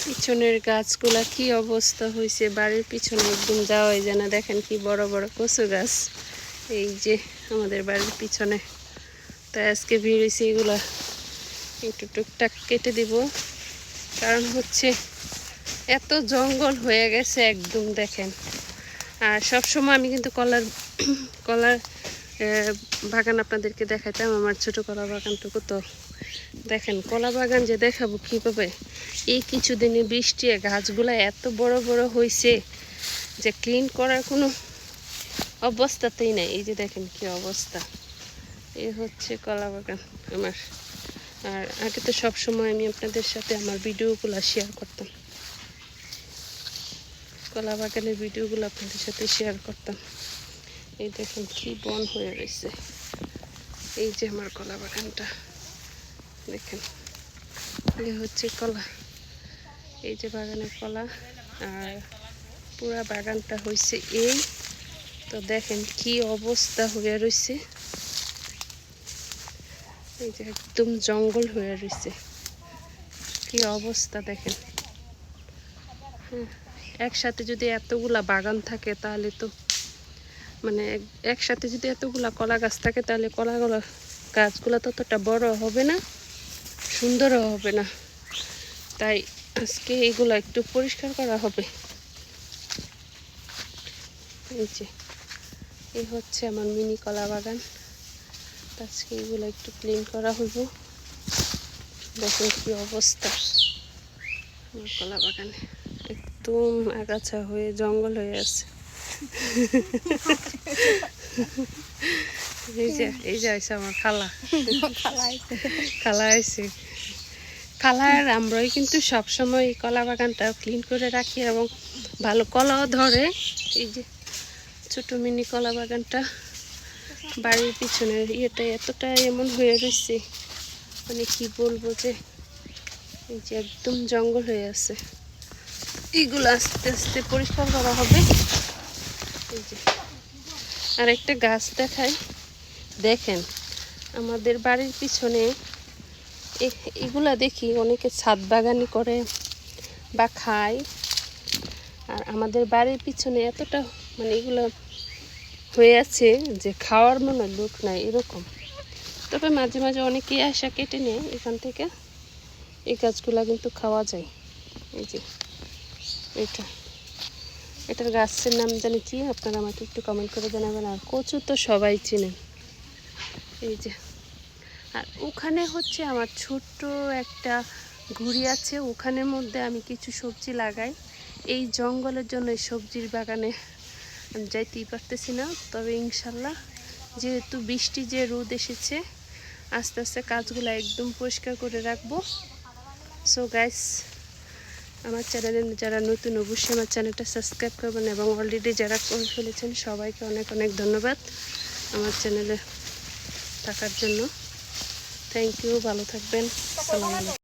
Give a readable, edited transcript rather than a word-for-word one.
পিছনের গাছগুলা কি অবস্থা হয়েছে, বাড়ির পিছনে একদম যাওয়াই যায় না। দেখেন কি বড় বড় কচু গাছ এই যে আমাদের বাড়ির পিছনে। তাই আজকে ভিড়েছি এগুলা একটু টুকটাক কেটে দিব, কারণ হচ্ছে এত জঙ্গল হয়ে গেছে একদম। দেখেন, আর সব সময় আমি কিন্তু কলার বাগান আপনাদেরকে দেখাইতাম, আমার ছোট কলা বাগানটুকু। তো দেখেন কলা বাগান যে দেখাবো কীভাবে, এই কিছুদিনে বৃষ্টি গাছগুলা এত বড় বড় হয়েছে যে ক্লিন করার কোনো অবস্থাতেই নাই। এই যে দেখেন কি অবস্থা, এই হচ্ছে কলা বাগান আমার। আর আগে তো সব সময় আমি আপনাদের সাথে আমার ভিডিওগুলো শেয়ার করতাম, কলা বাগানের ভিডিওগুলো আপনাদের সাথে শেয়ার করতাম। এই দেখেন কি বন হয়ে রয়েছে। এই যে আমার কলা বাগানটা দেখেন, এই হচ্ছে কলা, এই যে বাগানের কলা। আর পুরা বাগানটা হয়েছে এই। তো দেখেন কি অবস্থা হয়ে রয়েছে, এই যে একদম জঙ্গল হয়ে রয়েছে, কি অবস্থা দেখেন। একসাথে যদি এতগুলা বাগান থাকে তাহলে তো মানে একসাথে যদি এতগুলা কলা গাছ থাকে তাহলে কলাগুলা গাছগুলো ততটা বড় হবে না, সুন্দরও হবে না। তাই আজকে এগুলো একটু পরিষ্কার করা হবে। এই যে এই হচ্ছে আমার মিনি কলা বাগান, আজকে এগুলো একটু ক্লিন করা হইব। দেখেন কি অবস্থা আমার কলা বাগানে, একদম আগাছা হয়ে জঙ্গল হয়ে আছে। এই যে আইসে আমার খালা, খালা আইসে। খালার আমরাই কিন্তু সবসময় এই কলা বাগানটা ক্লিন করে রাখি এবং ভালো কলাও ধরে। এই যে ছোট মিনি কলা বাগানটা, বাড়ির পিছনের ইয়েটা এতটা এমন হয়ে রয়েছে, মানে কি বলবো যে এই যে একদম জঙ্গল হয়ে আছে। এইগুলো আস্তে আস্তে পরিষ্কার করা হবে। এই যে আর একটা গাছ দেখাই, দেখেন আমাদের বাড়ির পিছনে এগুলা দেখি অনেকে ছাদ বাগানি করে বা খায়। আর আমাদের বাড়ির পিছনে এতটা মানে এগুলো হয়ে আছে যে খাওয়ার মনে লোক নাই এরকম। তবে মাঝে মাঝে অনেকেই আসা কেটে নেয় এখান থেকে, এই গাছগুলা কিন্তু খাওয়া যায়। এই যে এটার গাছের নাম জানি কি, আপনারা আমাকে একটু কমেন্ট করে জানাবেন। আর কচু তো সবাই চিনেন। এই যে আর ওখানে হচ্ছে আমার ছোট্ট একটা ঘুড়ি আছে, ওখানের মধ্যে আমি কিছু সবজি লাগাই। এই জঙ্গলের জন্য এই সবজির বাগানে আমি যাইতেই পারতেছি না। তবে ইনশাল্লাহ যেহেতু বৃষ্টি যে রোদ এসেছে, আস্তে আস্তে কাজগুলো একদম পরিষ্কার করে রাখবো। সো গাইস, আমার চ্যানেলে যারা নতুন অবশ্যই আমার চ্যানেলটা সাবস্ক্রাইব করবেন, এবং অলরেডি যারা করে ফেলেছেন সবাইকে অনেক অনেক ধন্যবাদ আমার চ্যানেলে থাকার জন্য। থ্যাংক ইউ, ভালো থাকবেন। আসসালামু আলাইকুম।